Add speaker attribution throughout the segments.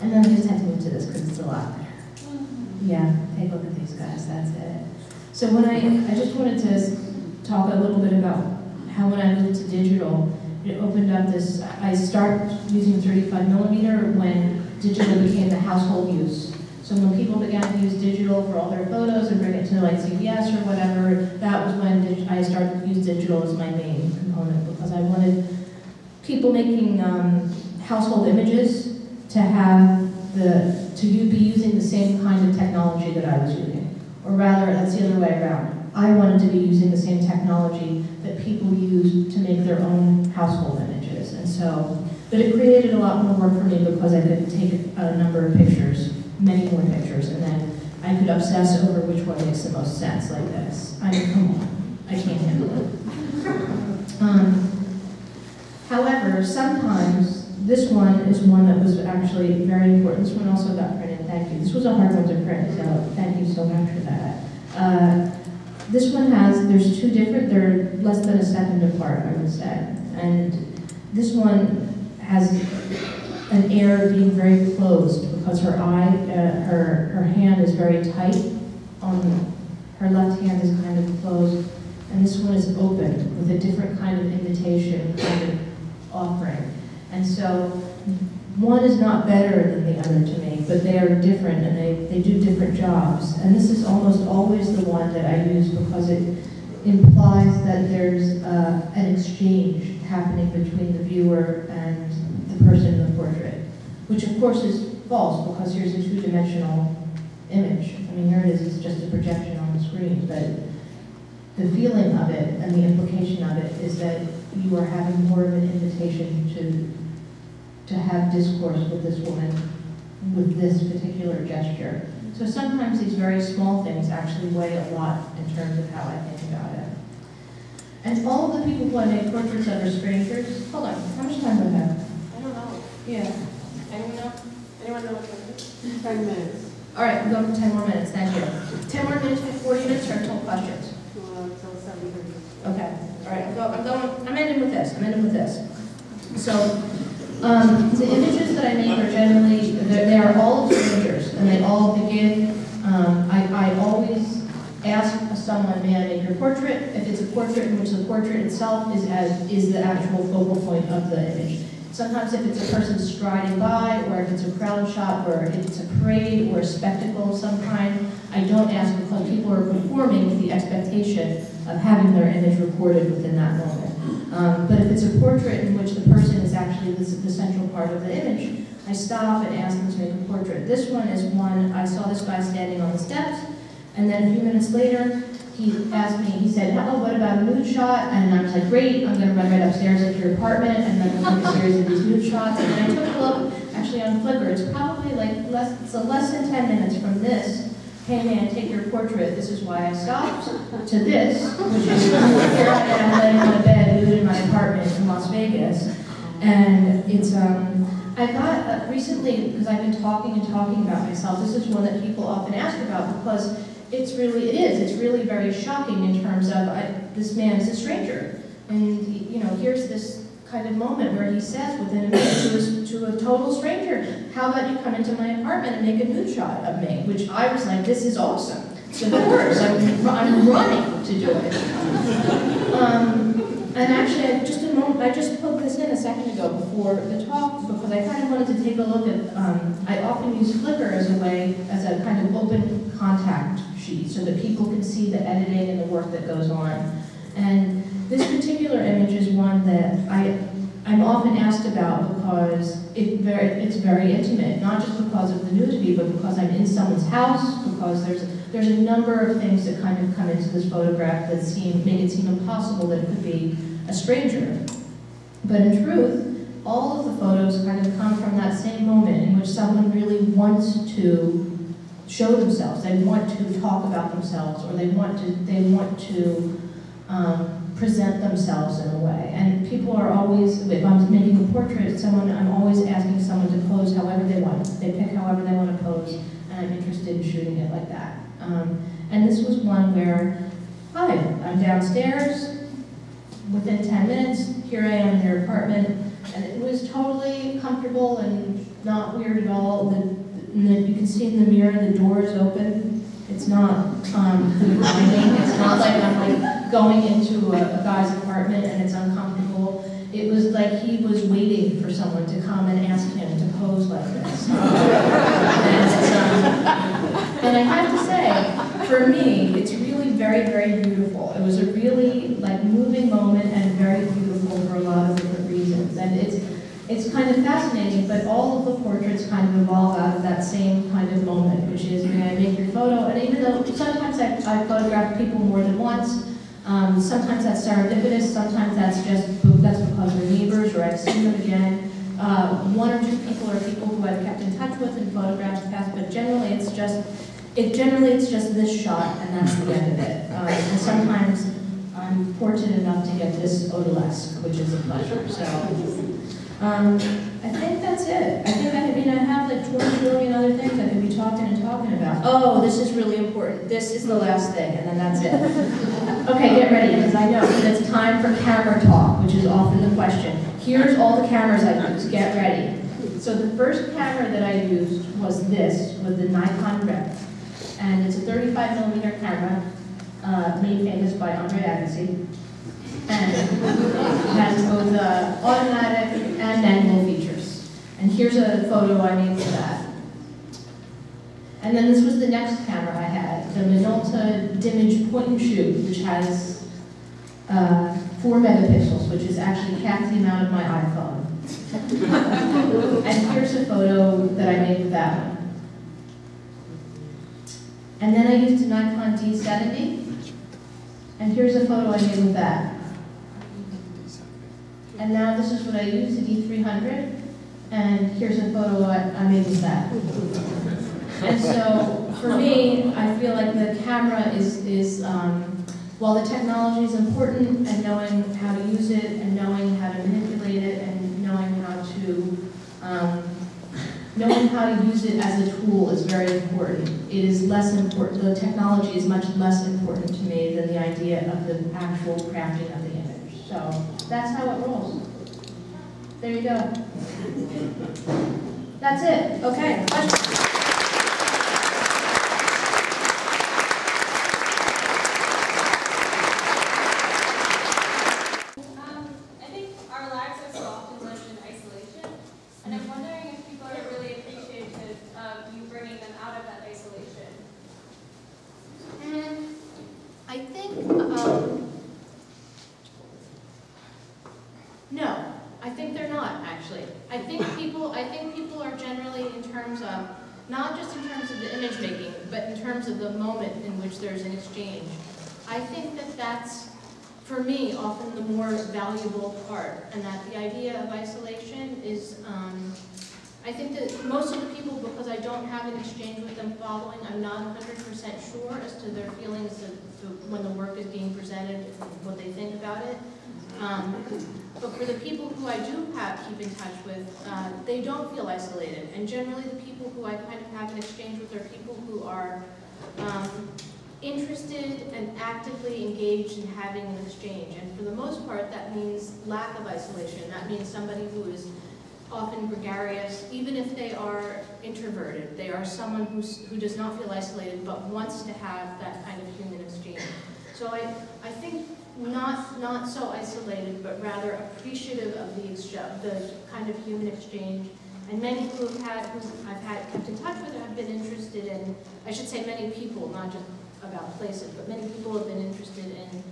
Speaker 1: And then I just had to move to this because it's a lot better. Yeah, take a look at these guys, that's it. So when I just wanted to talk a little bit about how when I moved to digital, it opened up this, I started using 35mm when digital became the household use. So when people began to use digital for all their photos and bring it to like CVS or whatever, that was when I started to use digital as my main component, because I wanted people making household images to have be using the same kind of technology that I was using. Or rather, that's the other way around. I wanted to be using the same technology that people use to make their own household images. And so, but it created a lot more work for me because I could take a number of pictures, many more pictures, and then I could obsess over which one makes the most sense, like this. I mean, come on, I can't handle it. However, sometimes this one is one that was actually very important. This one also got printed, thank you. This was a hard one to print, so thank you so much for that. This one there's two different, they're less than a second apart, I would say. And this one has an air of being very closed because her hand is very tight. Her left hand is kind of closed, and this one is open with a different kind of invitation, kind of offering. And so one is not better than the other to me, but they are different and they do different jobs. And this is almost always the one that I use because it implies that there's an exchange happening between the viewer and the person in the portrait, which of course is false because here's a two-dimensional image. I mean, here it is, it's just a projection on the screen, but the feeling of it and the implication of it is that you are having more of an invitation to have discourse with this woman with this particular gesture. So sometimes these very small things actually weigh a lot in terms of how I think about it. And all of the people who I make portraits of are strangers. Hold on, how much time do I have?
Speaker 2: I don't know.
Speaker 1: Yeah.
Speaker 2: Anyone know? Anyone know what time it is? 10 minutes.
Speaker 1: All right, we'll go for 10 more minutes, thank you. 10 more minutes for 40 minutes or until questions?
Speaker 2: Until 7:30.
Speaker 1: Okay, all right, I'm ending with this. So, the images that I make are generally, they are all strangers, and they all begin, I always ask someone, may I make your portrait? If it's a portrait in which the portrait itself is the actual focal point of the image. Sometimes if it's a person striding by, or if it's a crowd shot, or if it's a parade or a spectacle of some kind, I don't ask because people are performing with the expectation of having their image recorded within that moment. But if it's a portrait in which the person is actually the central part of the image, I stop and ask them to make a portrait. This one is one, I saw this guy standing on the steps, and then a few minutes later, he asked me, he said, oh, what about a nude shot? And I was like, great, I'm going to run right upstairs into your apartment, and then we'll take a series of these nude shots. And then I took a look, actually on Flickr, it's probably like less than 10 minutes from this, hey man, take your portrait, this is why I stopped, to this, which is here I am laying on a bed nude in my apartment in Las Vegas. And it's, I got recently, because I've been talking about myself, this is one that people often ask about because it's really very shocking in terms of, this man is a stranger. And, you know, here's this kind of moment where he says within a minute to a total stranger, how about you come into my apartment and make a nude shot of me? Which I was like, this is awesome. So of course, I'm running to do it. And actually, I just put this in a second ago before the talk because I kind of wanted to take a look at, I often use Flickr as a kind of open contact sheet so that people can see the editing and the work that goes on. And this particular image is one that I'm often asked about because it's very intimate, not just because of the nudity, but because I'm in someone's house, because there's a number of things that kind of come into this photograph that make it seem impossible that it could be a stranger. But in truth, all of the photos kind of come from that same moment in which someone really wants to show themselves. They want to talk about themselves, or they want to present themselves in a way. And people are always, if I'm making a portrait, I'm always asking someone to pose however they want. They pick however they want to pose, and I'm interested in shooting it like that. And this was one where, hi, I'm downstairs, within 10 minutes, here I am in your apartment, and it was totally comfortable and not weird at all. You can see in the mirror, the door is open. It's not blinding. It's not like I'm like going into a guy's apartment and it's uncomfortable. It was like he was waiting for someone to come and ask him to pose like this. And I have to say, for me, it's really very, very beautiful. It was a really like moving moment and very beautiful for a lot of different reasons. And it's kind of fascinating, but all of the portraits kind of evolve out of that same kind of moment, which is, may I make your photo? And even though sometimes I photograph people more than once, sometimes that's serendipitous, sometimes that's because we're neighbors or I've seen them again. One or two people are people who I've kept in touch with and photographed in the past, but generally it's just this shot and that's the end of it. And sometimes I'm fortunate enough to get this odalisque, which is a pleasure. So I think that's it. I have like 20 billion other things I could be talking about. Oh, this is really important. This is the last thing, and then that's it. Okay, get ready, because I know that it's time for camera talk, which is often the question. Here's all the cameras I use. Get ready. So the first camera that I used was the Nikon Rep. And it's a 35mm camera, made famous by Andre Agassi. And it has both automatic and manual features. And here's a photo I made for that. And then this was the next camera I had, the Minolta Dimage point and shoot, which has 4 megapixels, which is actually half the amount of my iPhone. And here's a photo that I made with that one. And then I used a Nikon D70, and here's a photo I made with that. And now this is what I use, the D300, and here's a photo I made with that. And so, for me, I feel like the camera is while the technology is important, and knowing how to use it, and knowing how to manipulate it, and knowing how to use it as a tool is very important. It is less important, the technology is much less important to me than the idea of the actual crafting of the image. So that's how it rolls. There you go. That's it. Okay. No, I think they're not, actually. I think people are generally, in terms of, not just in terms of the image making, but in terms of the moment in which there's an exchange. I think that that's, for me, often the more valuable part, and that the idea of isolation is, I think that most of the people, because I don't have an exchange with them following, I'm not 100% sure as to their feelings when the work is being presented and what they think about it. But for the people who I do keep in touch with, they don't feel isolated. And generally the people who I kind of have an exchange with are people who are interested and actively engaged in having an exchange. And for the most part, that means lack of isolation. That means somebody who is often gregarious, even if they are introverted. They are someone who does not feel isolated, but wants to have that kind of human exchange. So I think not so isolated, but rather appreciative of the kind of human exchange. And many who I've kept in touch with have been interested in, I should say many people, not just about places, but many people have been interested in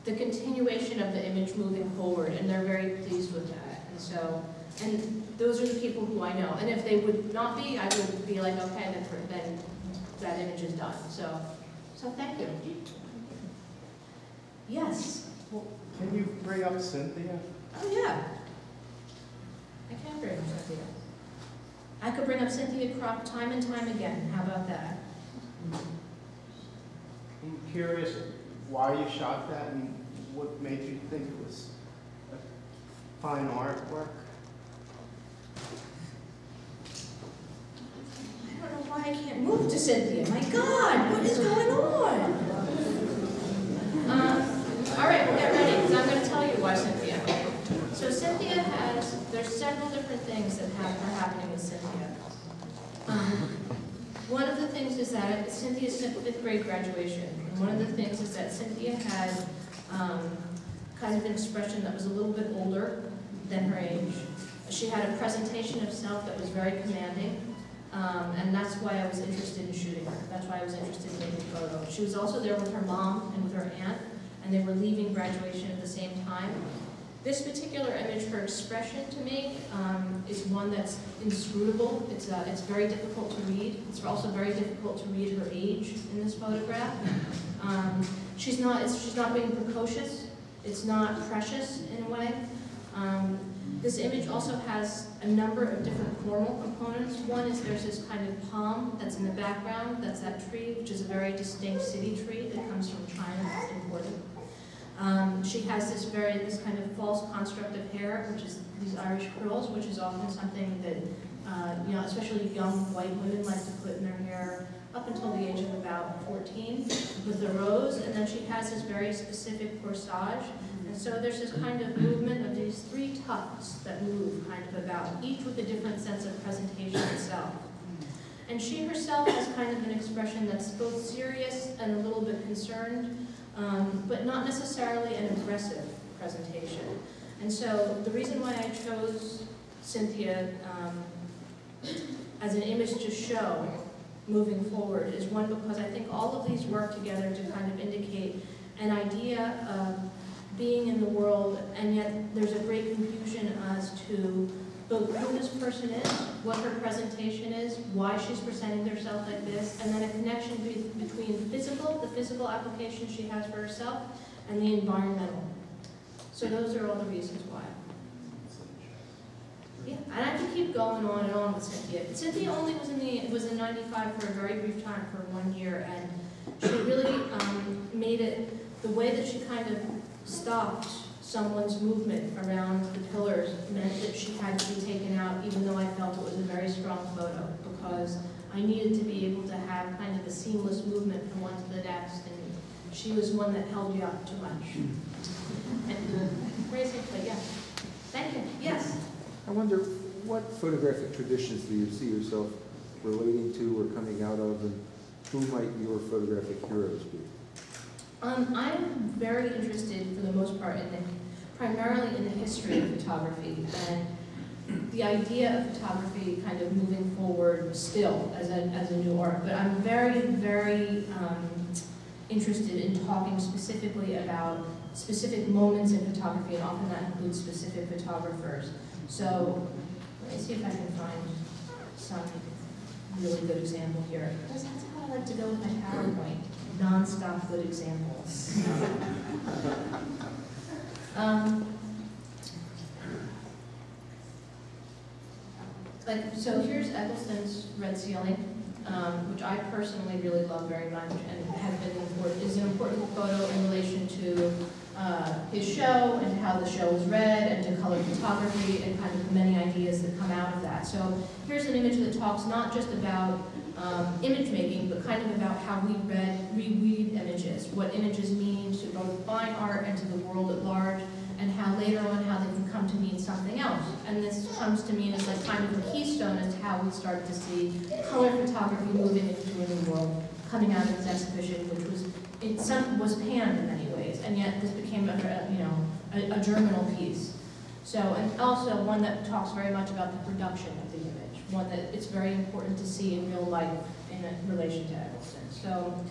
Speaker 1: the continuation of the image moving forward, and they're very pleased with that. And those are the people who I know. And if they would not be, I would be like, okay, then that image is done. So thank you. Yes.
Speaker 3: Well, can you bring up Cynthia?
Speaker 1: Oh yeah. I can bring up Cynthia. I could bring up Cynthia Crop time and time again. How about that?
Speaker 3: I'm curious why you shot that and what made you think it was a fine artwork.
Speaker 1: I don't know why I can't move to Cynthia. My God, what is going on? All right, we'll get ready, because I'm going to tell you why Cynthia. So Cynthia there's several different things that are happening with Cynthia. One of the things is that Cynthia's 5th grade graduation. And one of the things is that Cynthia had kind of an expression that was a little bit older than her age. She had a presentation of self that was very commanding, and that's why I was interested in shooting her. That's why I was interested in taking a photo. She was also there with her mom and with her aunt, and they were leaving graduation at the same time. This particular image, her expression to me, is one that's inscrutable. It's very difficult to read. It's also very difficult to read her age in this photograph. She's not being precocious. It's not precious in a way. This image also has a number of different formal components. One is there's this kind of palm that's in the background. That's that tree, which is a very distinct city tree that comes from China. That's important. She has this kind of false construct of hair, which is these Irish curls, which is often something that, especially young white women like to put in their hair up until the age of about 14 with the rose. And then she has this very specific corsage. And so there's this kind of movement of these 3 tufts that move kind of about, each with a different sense of presentation itself. And she herself has kind of an expression that's both serious and a little bit concerned, but not necessarily an aggressive presentation. And so the reason why I chose Cynthia as an image to show moving forward is one, because I think all of these work together to kind of indicate an idea of being in the world, and yet there's a great confusion as to both who this person is, what her presentation is, why she's presenting herself like this, and then a connection between the physical application she has for herself, and the environmental. So those are all the reasons why. Yeah, and I could keep going on and on with Cynthia. Cynthia only was in 95 for a very brief time, for 1 year, and she really made it, the way that she kind of stopped someone's movement around the pillars meant that she had to be taken out, even though I felt it was a very strong photo, because I needed to be able to have kind of a seamless movement from one to the next, and she was one that held you up too much. And crazy, but yeah. Thank you. Yes?
Speaker 4: I wonder, what photographic traditions do you see yourself relating to or coming out of, and who might your photographic heroes be?
Speaker 1: I'm very interested, for the most part, primarily in the history of photography, and the idea of photography kind of moving forward still as a new art. But I'm very, very interested in talking specifically about specific moments in photography, and often that includes specific photographers. So let me see if I can find some really good example here. That's how I like to go with my PowerPoint. Non-stop good examples. So here's Eccleston's Red Ceiling, which I personally really love very much, and is an important photo in relation to his show and how the show is read, and to color photography, and kind of the many ideas that come out of that. So here's an image that talks not just about image making, but kind of about how we reread images, what images mean to both fine art and to the world at large, and how later on how they can come to mean something else. And this comes to mean as like kind of a keystone as to how we started to see color photography moving into a new world, coming out of this exhibition, which was panned in many ways, and yet this became a germinal piece. So, and also one that talks very much about the production of the image, one that it's very important to see in real life in relation to Eccleston. So,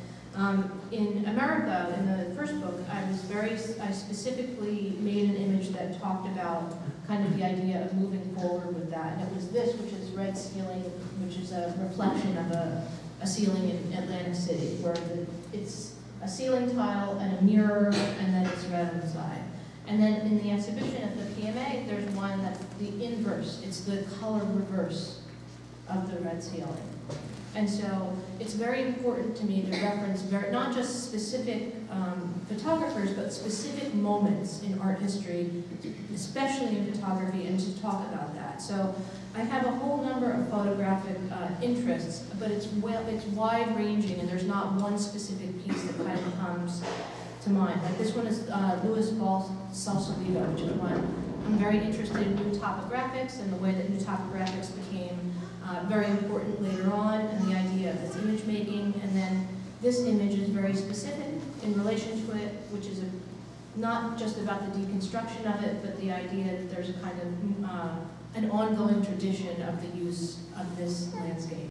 Speaker 1: in America, in the first book, I specifically made an image that talked about kind of the idea of moving forward with that, and it was this, which is Red Ceiling, which is a reflection of a ceiling in Atlantic City, where it's a ceiling tile and a mirror, and then it's red on the side. And then in the exhibition at the PMA, there's one that's the inverse. It's the color reverse of the red ceiling. And so it's very important to me to reference not just specific photographers, but specific moments in art history, especially in photography, and to talk about that. So I have a whole number of photographic interests, but it's wide-ranging, and there's not one specific piece that kind of comes to mind. Like this one is Louis Ball's Sausalito, which is one I'm very interested in new topographics and the way that new topographics became very important later on, and the idea of this image making. And then this image is very specific in relation to it, which is not just about the deconstruction of it, but the idea that there's a kind of an ongoing tradition of the use of this landscape.